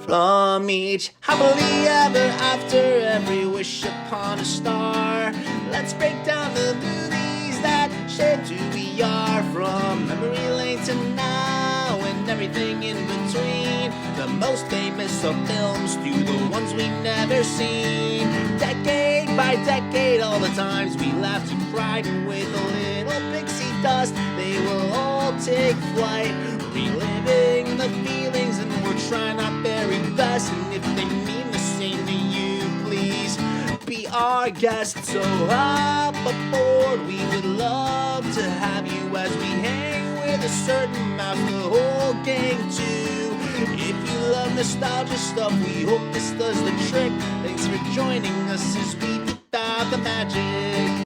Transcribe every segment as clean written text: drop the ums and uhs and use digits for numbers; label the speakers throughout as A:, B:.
A: from each happily ever after, every wish upon a star. Let's break down the movies that shaped who we are, from memory lane to now and everything in between. The most famous of films to the ones we've never seen. Decade by decade, all the times we laughed and cried, and with a little pixie dust, they will all take flight, reliving the feelings, and we're trying our very best. And if they mean the same to you, please be our guest. So hop aboard, we would love to have you as we hang with a certain mouth, the whole gang too. If you love nostalgia stuff, we hope this does the trick. Thanks for joining us as we deep dive the magic.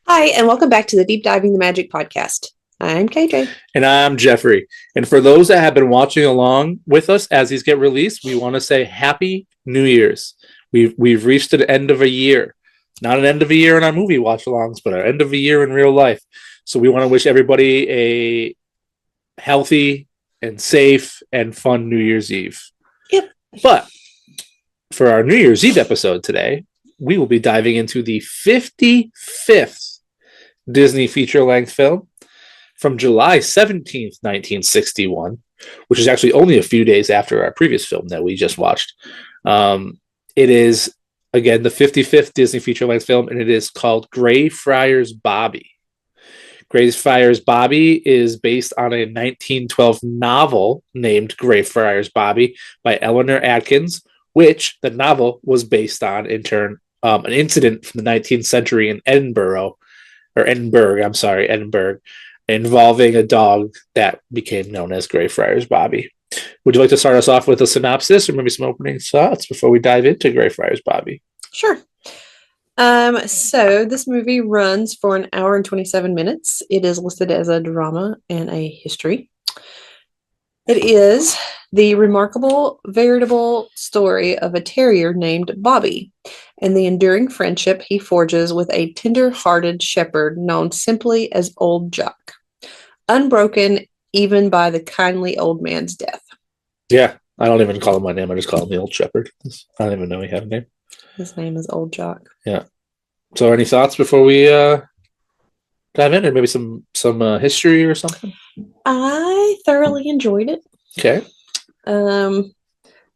B: Hi, and welcome back to the Deep Diving the Magic podcast. I'm KJ.
C: And I'm Jeffrey. And for those that have been watching along with us as these get released, we want to say Happy New Year's. We've reached an end of a year. Not an end of a year in our movie watch-alongs, but an end of a year in real life. So we want to wish everybody a healthy and safe and fun New Year's Eve.
B: Yep.
C: But for our New Year's Eve episode today, we will be diving into the 55th Disney feature-length film from July 17th, 1961, which is actually only a few days after our previous film that we just watched. It is, again, the 55th Disney feature-length film, and it is called Greyfriars Bobby. Greyfriars Bobby is based on a 1912 novel named Greyfriars Bobby by Eleanor Atkins, which the novel was based on, in turn, an incident from the 19th century in Edinburgh, involving a dog that became known as Greyfriars Bobby. Would you like to start us off with a synopsis or maybe some opening thoughts before we dive into Greyfriars Bobby?
B: Sure. So this movie runs for an hour and 27 minutes. It is listed as a drama and a history. It is the remarkable, veritable story of a terrier named Bobby and the enduring friendship he forges with a tender-hearted shepherd known simply as Old Jock, unbroken even by the kindly old man's death.
C: Yeah, I don't even call him my name. I just call him the Old Shepherd. I don't even know he had a name.
B: His name is Old Jock.
C: Yeah. So any thoughts before we dive in, or maybe some history or something?
B: I thoroughly enjoyed it.
C: Okay.
B: It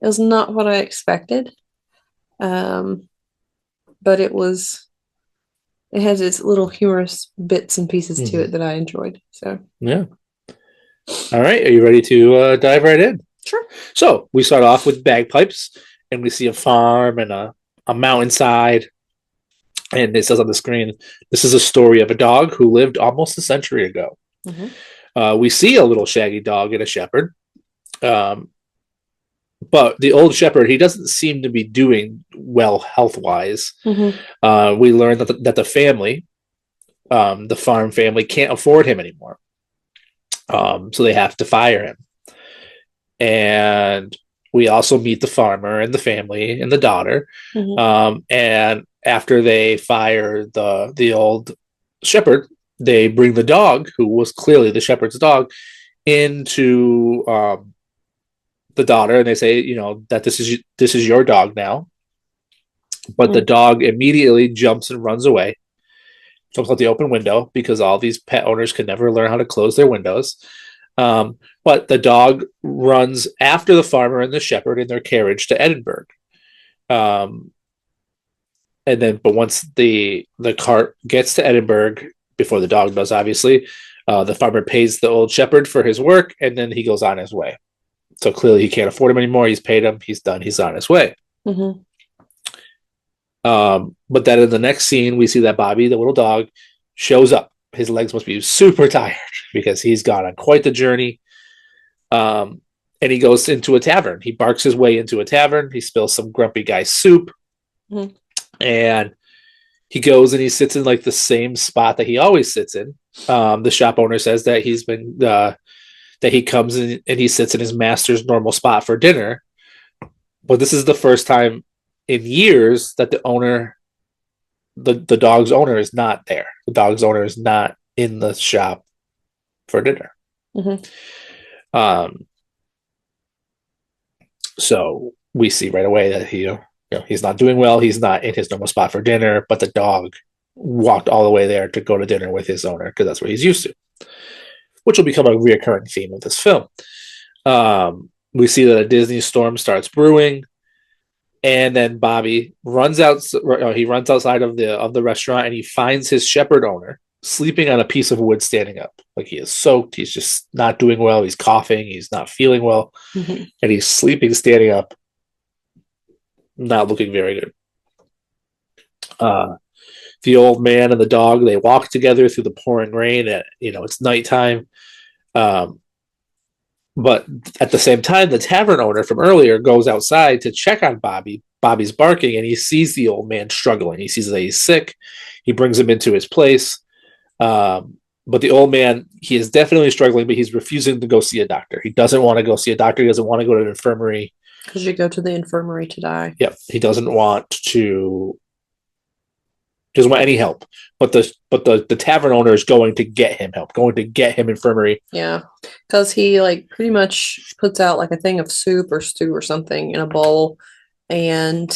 B: was not what I expected. But it has its little humorous bits and pieces to it that I enjoyed. So
C: yeah. All right. Are you ready to dive right in?
B: Sure.
C: So we start off with bagpipes, and we see a farm and a mountainside. And it says on the screen, this is a story of a dog who lived almost a century ago. Mm-hmm. We see a little shaggy dog and a shepherd. But the old shepherd, he doesn't seem to be doing well health-wise. Mm-hmm. We learn that the family, the farm family, can't afford him anymore. So they have to fire him. And we also meet the farmer and the family and the daughter. Mm-hmm. And after they fire the old shepherd, they bring the dog, who was clearly the shepherd's dog, into the daughter, and they say, that this is your dog now. But the dog immediately jumps and runs away, jumps out the open window, because all these pet owners can never learn how to close their windows. But the dog runs after the farmer and the shepherd in their carriage to Edinburgh. But once the cart gets to Edinburgh, before the dog does, obviously, the farmer pays the old shepherd for his work, and then he goes on his way. So clearly he can't afford him anymore. He's paid him. He's done. He's on his way. Mm-hmm. But then in the next scene, we see that Bobby, the little dog, shows up. His legs must be super tired because he's gone on quite the journey. And he goes into a tavern. He barks his way into a tavern. He spills some grumpy guy soup. Mm-hmm. And he goes and he sits in like the same spot that he always sits in. The shop owner says that that he comes in and he sits in his master's normal spot for dinner. But this is the first time in years that the dog's owner is not there. The dog's owner is not in the shop for dinner. Mm-hmm. So we see right away that he's not doing well. He's not in his normal spot for dinner, but the dog walked all the way there to go to dinner with his owner because that's what he's used to, which will become a reoccurring theme of this film. We see that a Disney storm starts brewing, and then Bobby runs out. He runs outside of the restaurant, and he finds his shepherd owner sleeping on a piece of wood, standing up. Like, he is soaked. He's just not doing well. He's coughing. He's not feeling well, and he's sleeping, standing up, not looking very good. The old man and the dog, they walk together through the pouring rain. It's nighttime. But at the same time, the tavern owner from earlier goes outside to check on Bobby. Bobby's barking, and he sees the old man struggling. He sees that he's sick. He brings him into his place. But the old man, he is definitely struggling, but he's refusing to go see a doctor. He doesn't want to go see a doctor. He doesn't want to go to an infirmary.
B: Because you go to the infirmary to die.
C: Yep. He doesn't want any help. But the tavern owner is going to get him help, going to get him infirmary.
B: Yeah. Because he pretty much puts out a thing of soup or stew or something in a bowl, and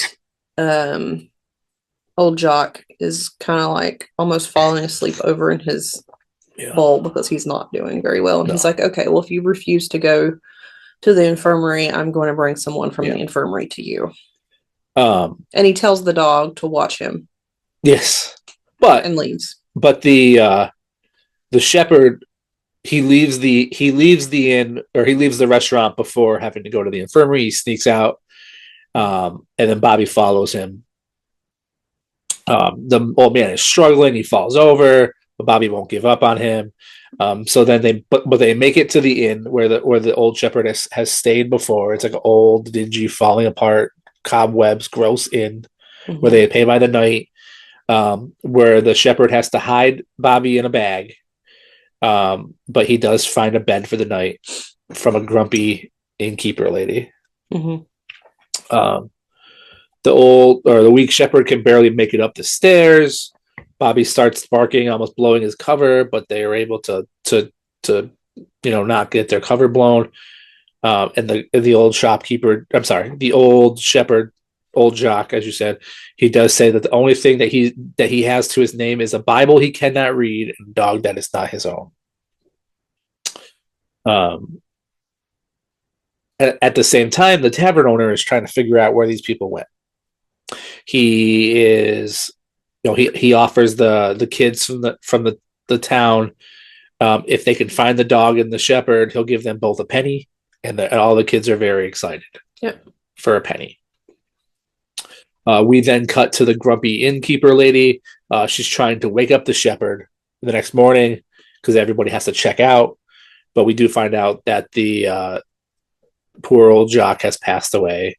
B: old Jock is kind of almost falling asleep over in his bowl because he's not doing very well. And he's like, okay, well, if you refuse to go to the infirmary, I'm going to bring someone from the infirmary to you. And he tells the dog to watch him.
C: Yes.
B: And leaves.
C: But the shepherd, he leaves the inn, or he leaves the restaurant before having to go to the infirmary. He sneaks out, and then Bobby follows him. The old man is struggling. He falls over, but Bobby won't give up on him. So then they make it to the inn where the old shepherd has stayed before. It's like an old, dingy, falling apart, cobwebs, gross inn where they pay by the night. Where the shepherd has to hide Bobby in a bag. But he does find a bed for the night from a grumpy innkeeper lady. The weak shepherd can barely make it up the stairs. Bobby starts barking, almost blowing his cover, but they are able to not get their cover blown. And the old shepherd, old Jock, as you said, he does say that the only thing that he has to his name is a Bible he cannot read and a dog that is not his own. At the same time, the tavern owner is trying to figure out where these people went. He is, he offers the kids from the town, if they can find the dog and the shepherd, he'll give them both a penny, and all the kids are very excited.
B: Yep.
C: For a penny. We then cut to the grumpy innkeeper lady. She's trying to wake up the shepherd the next morning because everybody has to check out. But we do find out that the poor old Jock has passed away.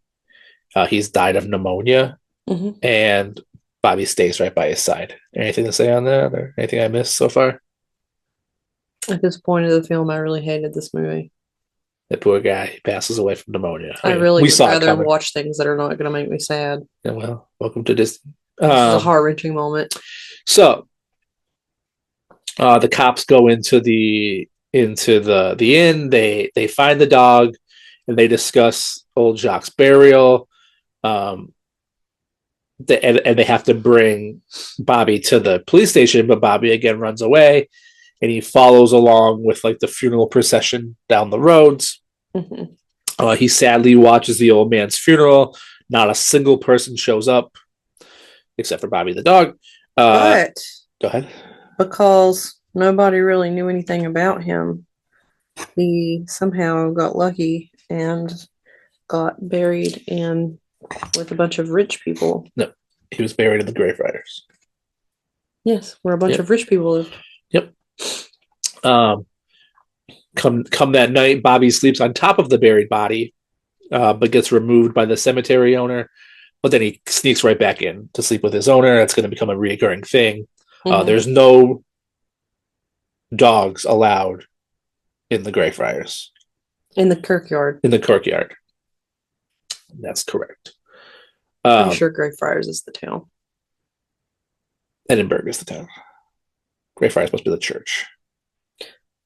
C: He's died of pneumonia, and Bobby stays right by his side. Anything to say on that, or anything I missed so far?
B: At this point of the film, I really hated this movie.
C: That poor guy passes away from pneumonia.
B: I really would rather watch things that are not going to make me sad.
C: Yeah, well, welcome to Disney.
B: This is a heart-wrenching moment.
C: So, the cops go into the inn. They find the dog, and they discuss old Jock's burial. And they have to bring Bobby to the police station, but Bobby again runs away, and he follows along with the funeral procession down the roads. He sadly watches the old man's funeral. Not a single person shows up except for Bobby the dog.
B: But
C: go ahead.
B: Because nobody really knew anything about him, he somehow got lucky and got buried with a bunch of rich people.
C: No, he was buried in the Greyfriars.
B: Yes, where a bunch of rich people lived.
C: Yep. Come that night, Bobby sleeps on top of the buried body, but gets removed by the cemetery owner. But then he sneaks right back in to sleep with his owner. That's going to become a reoccurring thing. There's no dogs allowed in the Greyfriars.
B: In the Kirkyard.
C: In the Kirkyard. That's correct.
B: I'm sure Greyfriars is the town.
C: Edinburgh is the town. Greyfriars must be the church.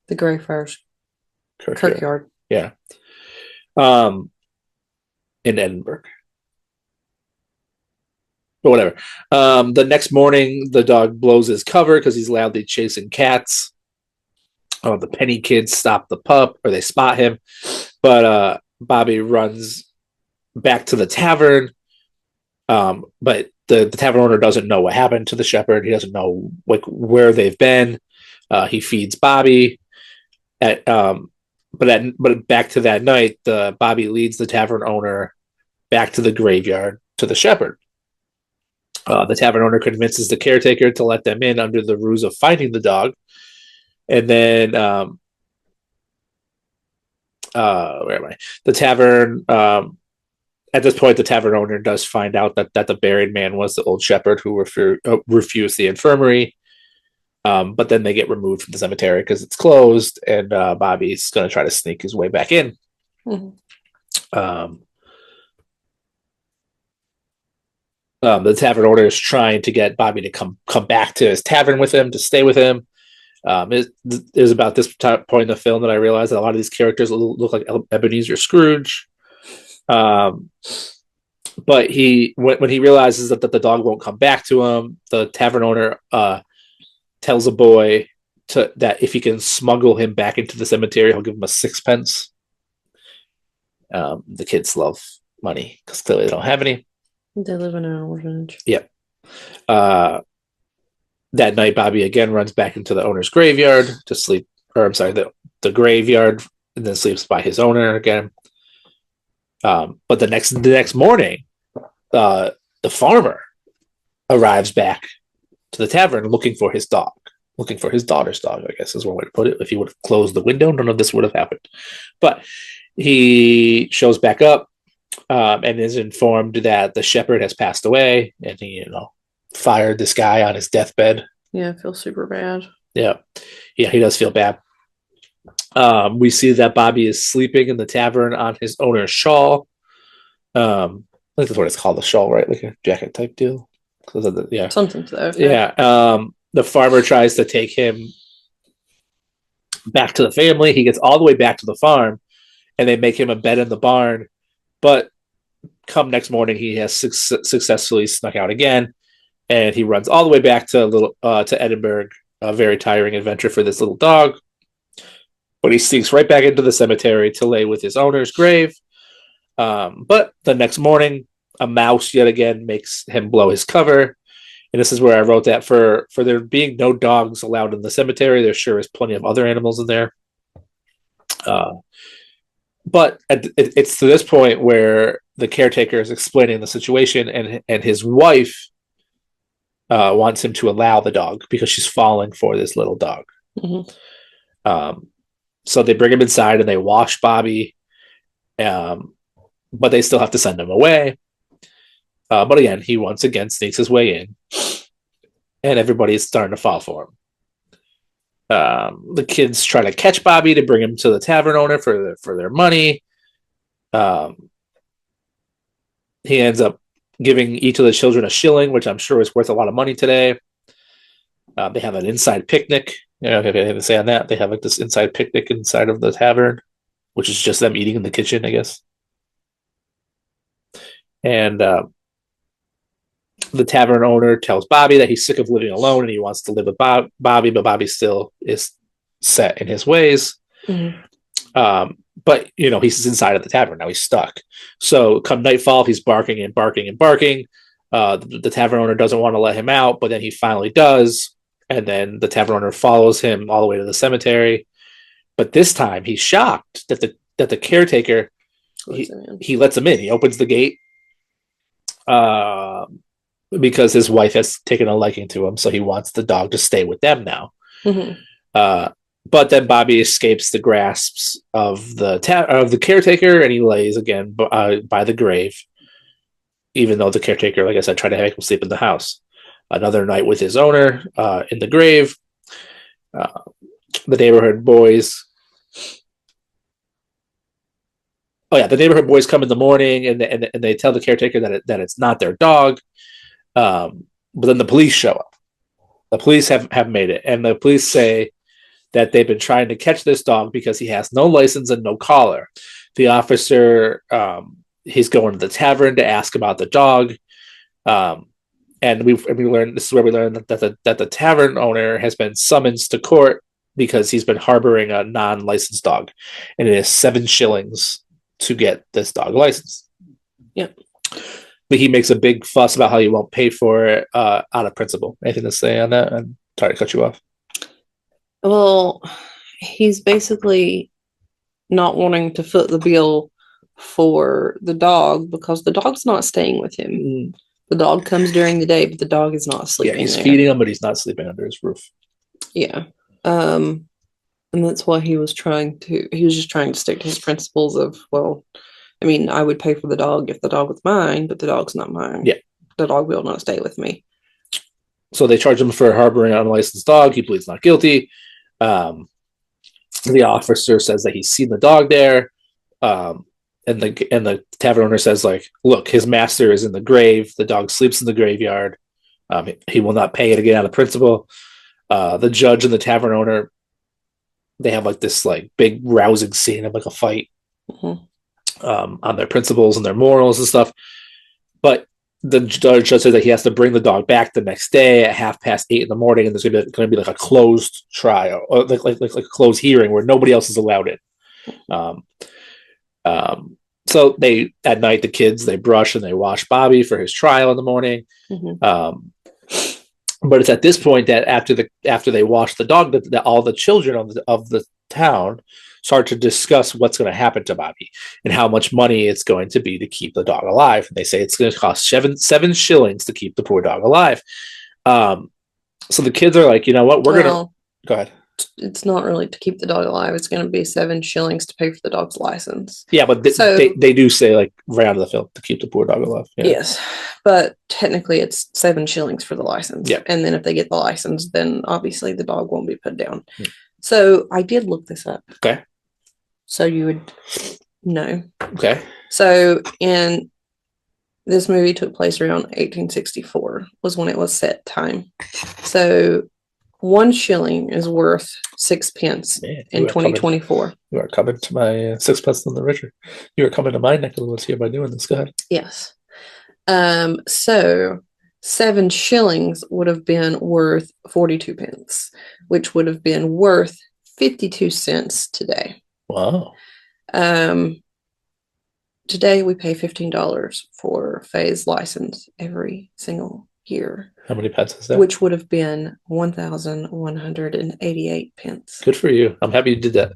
B: The Greyfriars. Kirkyard.
C: Yeah. in Edinburgh. But whatever. The next morning, the dog blows his cover because he's loudly chasing cats. The Penny kids stop the pup, or they spot him. But Bobby runs back to the tavern. But the tavern owner doesn't know what happened to the shepherd. He doesn't know where they've been. He feeds Bobby. But back to that night, Bobby leads the tavern owner back to the graveyard to the shepherd. The tavern owner convinces the caretaker to let them in under the ruse of finding the dog. And then, where am I? The tavern, at this point, the tavern owner does find out that the buried man was the old shepherd who refused the infirmary. But then they get removed from the cemetery because it's closed, and Bobby's going to try to sneak his way back in. Mm-hmm. The tavern owner is trying to get Bobby to come back to his tavern with him, to stay with him. It was about this point in the film that I realized that a lot of these characters look like Ebenezer Scrooge. But when he realizes that the dog won't come back to him, the tavern owner tells a boy that if he can smuggle him back into the cemetery, he'll give him a sixpence. The kids love money because clearly they don't have any.
B: They live in an orphanage.
C: Yep. That night, Bobby again runs back into the owner's graveyard to sleep. Or I'm sorry, the graveyard, and then sleeps by his owner again. But the next morning, the farmer arrives back to the tavern looking for his dog, looking for his daughter's dog, I guess is one way to put it. If he would have closed the window, none of this would have happened. But he shows back up and is informed that the shepherd has passed away, and he, fired this guy on his deathbed.
B: Yeah, I feel super bad.
C: Yeah, he does feel bad. We see that Bobby is sleeping in the tavern on his owner's shawl. I think that's what it's called, a shawl, right? Like a jacket type deal. Yeah,
B: something to that.
C: Yeah. The farmer tries to take him back to the family. He gets all the way back to the farm, and they make him a bed in the barn. But come next morning, he has successfully snuck out again, and he runs all the way back to Edinburgh. A very tiring adventure for this little dog. But he sneaks right back into the cemetery to lay with his owner's grave. But the next morning, a mouse yet again makes him blow his cover. And this is where I wrote that for there being no dogs allowed in the cemetery, there sure is plenty of other animals in there. But it's to this point where the caretaker is explaining the situation, and his wife wants him to allow the dog because she's falling for this little dog. Mm-hmm. So they bring him inside and they wash Bobby, but they still have to send him away. But again, he once again sneaks his way in, and everybody's starting to fall for him. The kids try to catch Bobby to bring him to the tavern owner for their money. He ends up giving each of the children a shilling, which I'm sure is worth a lot of money today. They have an inside picnic. If I have to say on that, they have like this inside picnic inside of the tavern, which is just them eating in the kitchen, I guess. And the tavern owner tells Bobby that he's sick of living alone and he wants to live with Bobby, but Bobby still is set in his ways. Mm-hmm. But, he's inside of the tavern. Now he's stuck. So come nightfall, he's barking and barking and barking. The tavern owner doesn't want to let him out, but then he finally does. And then the tavern owner follows him all the way to the cemetery. But this time he's shocked that the caretaker, he lets him in. He opens the gate because his wife has taken a liking to him. So he wants the dog to stay with them now. Mm-hmm. But then Bobby escapes the grasps of the caretaker, and he lays again by the grave, even though the caretaker, like I said, tried to make him sleep in the house. Another night with his owner in the grave. The neighborhood boys. Oh yeah, the neighborhood boys come in the morning, and they tell the caretaker that it's not their dog. But then the police show up. The police have made it, and the police say that they've been trying to catch this dog because he has no license and no collar. The officer he's going to the tavern to ask about the dog. And we learned, this is where we learned that the tavern owner has been summoned to court because he's been harboring a non-licensed dog, and it is 7 shillings to get this dog licensed.
B: Yep.
C: But he makes a big fuss about how he won't pay for it out of principle. Anything to say on that? I'm sorry to cut you off.
B: Well, he's basically not wanting to foot the bill for the dog because the dog's not staying with him. The dog comes during the day, but the dog is not sleeping.
C: Yeah, he's
B: there.
C: feeding him, but he's not sleeping under his roof.
B: Yeah. And that's why he was just trying to stick to his principles of, well, I mean, I would pay for the dog if the dog was mine, but the dog's not mine.
C: Yeah.
B: The dog will not stay with me.
C: So they charge him for harboring an unlicensed dog. He pleads not guilty. The officer says that he's seen the dog there. And the tavern owner says, like, look, his master is in the grave. The dog sleeps in the graveyard. He will not pay it again out of principle. The judge and the tavern owner, they have like this like big rousing scene of like a fight on their principles and their morals and stuff. But the judge says that he has to bring the dog back the next day at 8:30 in the morning, and there's going to be like a closed trial, or like a closed hearing where nobody else is allowed in. So at night, the kids, they brush and they wash Bobby for his trial in the morning. But it's at this point that after they wash the dog, that all the children of the town start to discuss what's going to happen to Bobby and how much money it's going to be to keep the dog alive. And they say it's going to cost 7 shillings to keep the poor dog alive. So the kids are like, you know what, we're going to go ahead.
B: It's not really to keep the dog alive. It's going to be 7 shillings to pay for the dog's license.
C: Yeah, but they do say, like, right out of the film, to keep the poor dog alive. Yeah.
B: Yes, but technically it's 7 shillings for the license.
C: Yeah.
B: And then if they get the license, then obviously the dog won't be put down. So I did look this up.
C: Okay.
B: So you would know.
C: Okay.
B: So this movie took place around 1864 was when it was set time. So 1 shilling is worth 6 pence in 2024.
C: You are coming to my 6 pence on the richer. You are coming to my neck of the woods here by doing this. Go ahead.
B: Yes. So 7 shillings would have been worth 42 pence, which would have been worth 52 cents today.
C: Wow.
B: Today we pay $15 for Faye's license every single year.
C: How many pence is that?
B: Which would have been 1,188 pence.
C: Good for you. I'm happy you did that.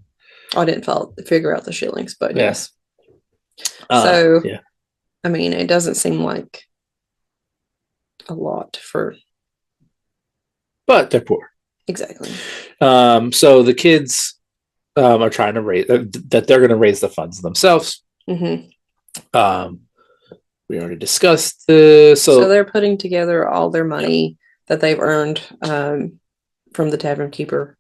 B: I didn't figure out the shillings, but
C: Yeah.
B: yes. So,
C: yeah.
B: I mean, it doesn't seem like a lot for.
C: But they're poor.
B: Exactly.
C: So the kids are trying to raise that they're going to raise the funds themselves. We already discussed this. So
B: they're putting together all their money that they've earned from the tavern keeper.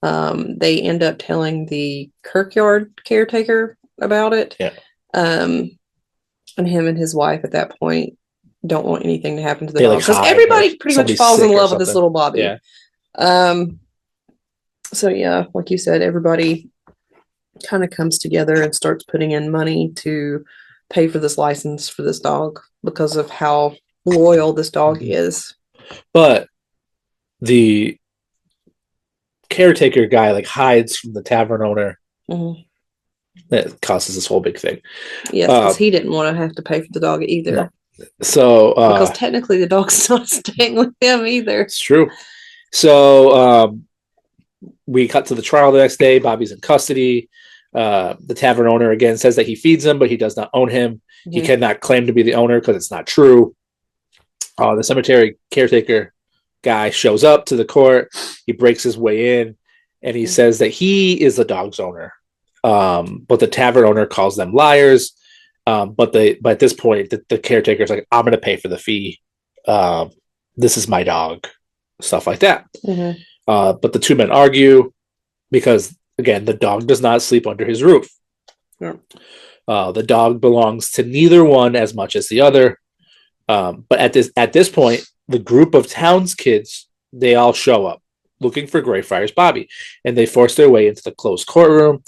B: They end up telling the kirkyard caretaker about it.
C: Yeah.
B: And him and his wife at that point don't want anything to happen to the dog. Because
C: hide,
B: everybody pretty much falls in love with this little Bobby.
C: Yeah.
B: So yeah, like you said, everybody kind of comes together and starts putting in money to pay for this license for this dog because of how loyal this dog is.
C: But the caretaker guy like hides from the tavern owner. That causes this whole big thing.
B: Yes, because he didn't want to have to pay for the dog either.
C: No. So
B: because technically the dog's not staying with him either.
C: It's true. So we cut to the trial the next day. Bobby's in custody. The tavern owner again says that he feeds him, but he does not own him. He cannot claim to be the owner because it's not true. The cemetery caretaker guy shows up to the court. He breaks his way in, and he says that he is the dog's owner. But the tavern owner calls them liars. But at this point, the caretaker's like, I'm going to pay for the fee. This is my dog. Stuff like that. But the two men argue because, again, the dog does not sleep under his roof.
B: Yeah.
C: The dog belongs to neither one as much as the other. But at this point, the group of town's kids, they all show up looking for Greyfriars Bobby, and they force their way into the closed courtroom.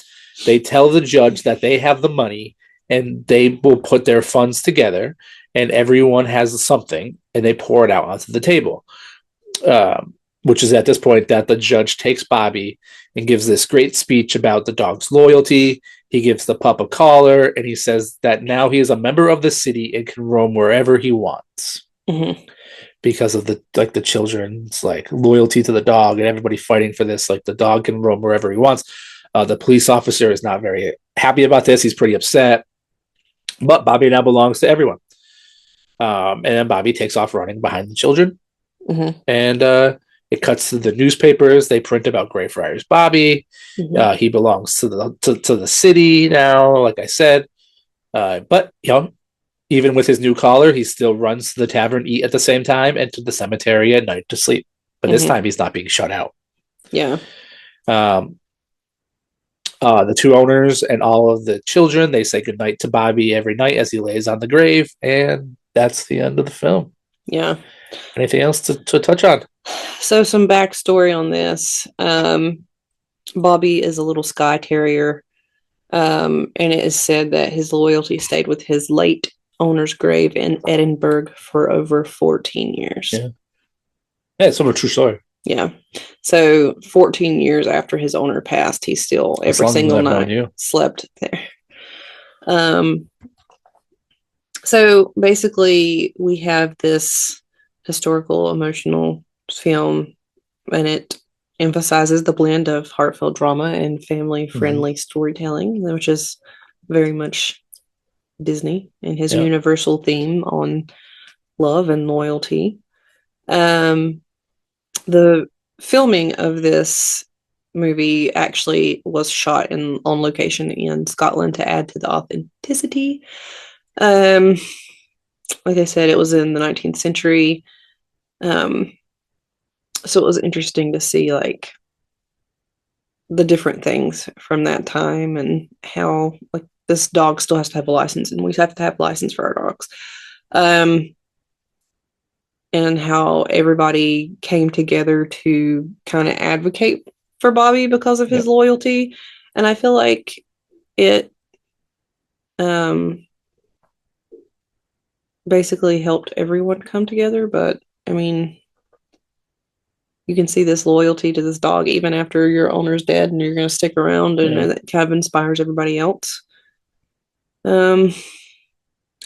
C: They tell the judge that they have the money and they will put their funds together, and everyone has something, and they pour it out onto the table. Which is at this point that the judge takes Bobby and gives this great speech about the dog's loyalty. He gives the pup a collar, and he says that now he is a member of the city and can roam wherever he wants.
B: Mm-hmm.
C: Because of the children's like loyalty to the dog and everybody fighting for this. Like the dog can roam wherever he wants. The police officer is not very happy about this. He's pretty upset. But Bobby now belongs to everyone. And then Bobby takes off running behind the children.
B: Mm-hmm.
C: And it cuts to the newspapers. They print about Greyfriars Bobby.
B: Mm-hmm.
C: He belongs to the city now, like I said. But even with his new collar, he still runs to the tavern, eat at the same time, and to the cemetery at night to sleep. But this time he's not being shut out.
B: Yeah.
C: The two owners and all of the children, they say goodnight to Bobby every night as he lays on the grave, and that's the end of the film.
B: Yeah.
C: Anything else to touch on?
B: So some backstory on this. Bobby is a little Skye Terrier, and it is said that his loyalty stayed with his late owner's grave in Edinburgh for over 14 years.
C: Yeah, it's sort of a true story.
B: Yeah. So 14 years after his owner passed, he still every single night slept there. So basically we have this historical emotional film, and it emphasizes the blend of heartfelt drama and family friendly storytelling, which is very much Disney and his universal theme on love and loyalty. The filming of this movie actually was shot on location in Scotland to add to the authenticity. Like I said, it was in the 19th century. So it was interesting to see like the different things from that time and how like this dog still has to have a license, and we have to have a license for our dogs. And how everybody came together to kind of advocate for Bobby because of his loyalty. And I feel like it basically helped everyone come together. But I mean, you can see this loyalty to this dog even after your owner's dead, and you're going to stick around, and that kind of inspires everybody else.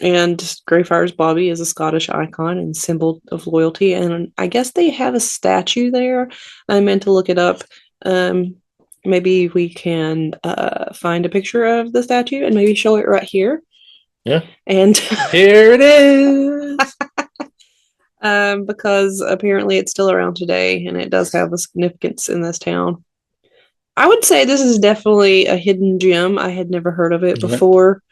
B: And Greyfriars Bobby is a Scottish icon and symbol of loyalty. And I guess they have a statue there. I meant to look it up. Maybe we can find a picture of the statue and maybe show it right here.
C: Yeah.
B: And
C: here it is.
B: Because apparently it's still around today, and it does have a significance in this town. I would say this is definitely a hidden gem. I had never heard of it before.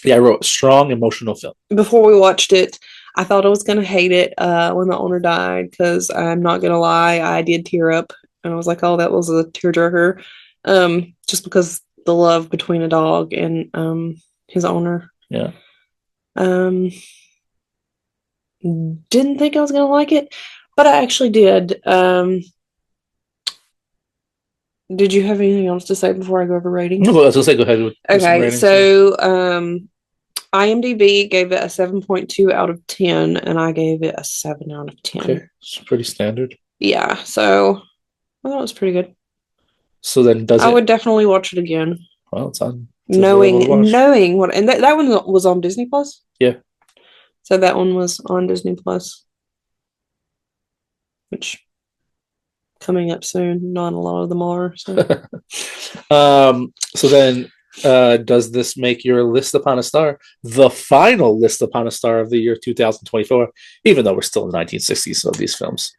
C: Yeah, I wrote strong emotional film.
B: Before we watched it, I thought I was going to hate it when the owner died, because I'm not going to lie, I did tear up. And I was like, oh, that was a tearjerker. Just because the love between a dog and his owner.
C: Yeah.
B: Didn't think I was going to like it, but I actually did. Did you have anything else to say before I go over ratings?
C: No, I was going to say, go ahead.
B: Okay, so IMDb gave it a 7.2 out of 10, and I gave it a 7 out of 10.
C: Okay, it's pretty standard.
B: Yeah, so I thought it was pretty good.
C: So then
B: I would definitely watch it again.
C: Well, it's on.
B: Knowing what, and that one was on Disney Plus?
C: Yeah.
B: So that one was on Disney Plus, which coming up soon. Not a lot of them are. So,
C: so then, does this make your list upon a star the final list upon a star of the year 2024? Even though we're still in the 1960s of these films.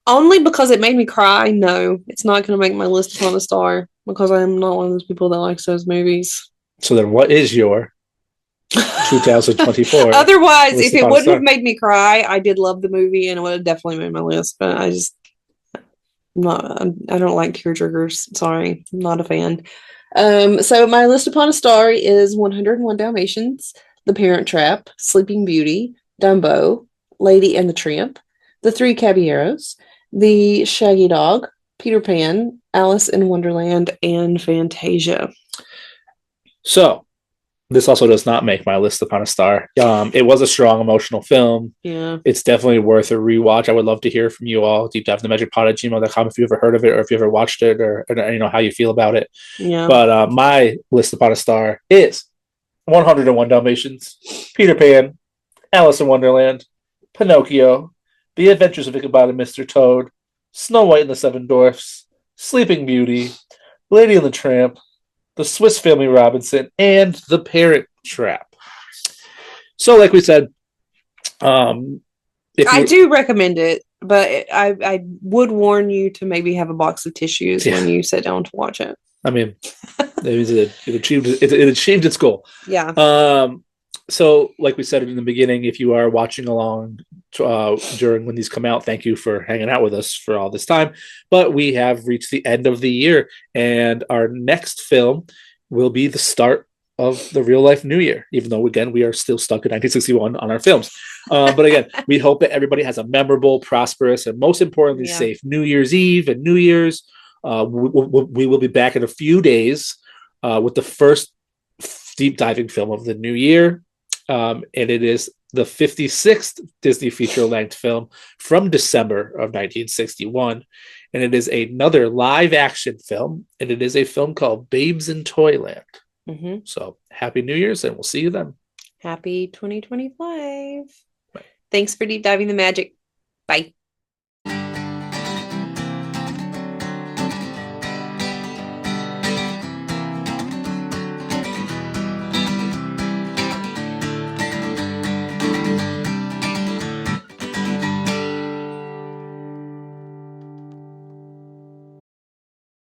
B: Only because it made me cry. No, it's not going to make my list upon a star, because I'm not one of those people that likes those movies.
C: So then what is your 2024?
B: Otherwise, if it wouldn't have made me cry, I did love the movie and it would have definitely made my list. But I don't like tearjerkers. Sorry, I'm not a fan. So my list upon a star is 101 Dalmatians, The Parent Trap, Sleeping Beauty, Dumbo, Lady and the Tramp, The Three Caballeros, The Shaggy Dog, Peter Pan, Alice in Wonderland, and Fantasia.
C: So, this also does not make my list upon a star. It was a strong emotional film.
B: Yeah.
C: It's definitely worth a rewatch. I would love to hear from you all. Deep dive in the magicpod at gmail.com if you've ever heard of it or if you ever watched it or how you feel about it.
B: Yeah.
C: But my list upon a star is 101 Dalmatians, Peter Pan, Alice in Wonderland, Pinocchio, The Adventures of Ichabod and Mr. Toad, Snow White and the Seven Dwarfs, Sleeping Beauty, Lady and the Tramp, The Swiss Family Robinson, and The Parent Trap. So, like we said,
B: I do recommend it, but I would warn you to maybe have a box of tissues when you sit down to watch it.
C: I mean, it achieved its goal.
B: Yeah.
C: So, like we said in the beginning, if you are watching along during when these come out, thank you for hanging out with us for all this time. But we have reached the end of the year, and our next film will be the start of the real life new year, even though, again, we are still stuck in 1961 on our films. But again, we hope that everybody has a memorable, prosperous, and most importantly, safe New Year's Eve and New Year's. We will be back in a few days with the first deep diving film of the new year. And it is the 56th Disney feature-length film from December of 1961. And it is another live-action film, and it is a film called Babes in Toyland.
B: Mm-hmm.
C: So, Happy New Year's, and we'll see you then.
B: Happy 2025. Bye. Thanks for deep diving the magic. Bye.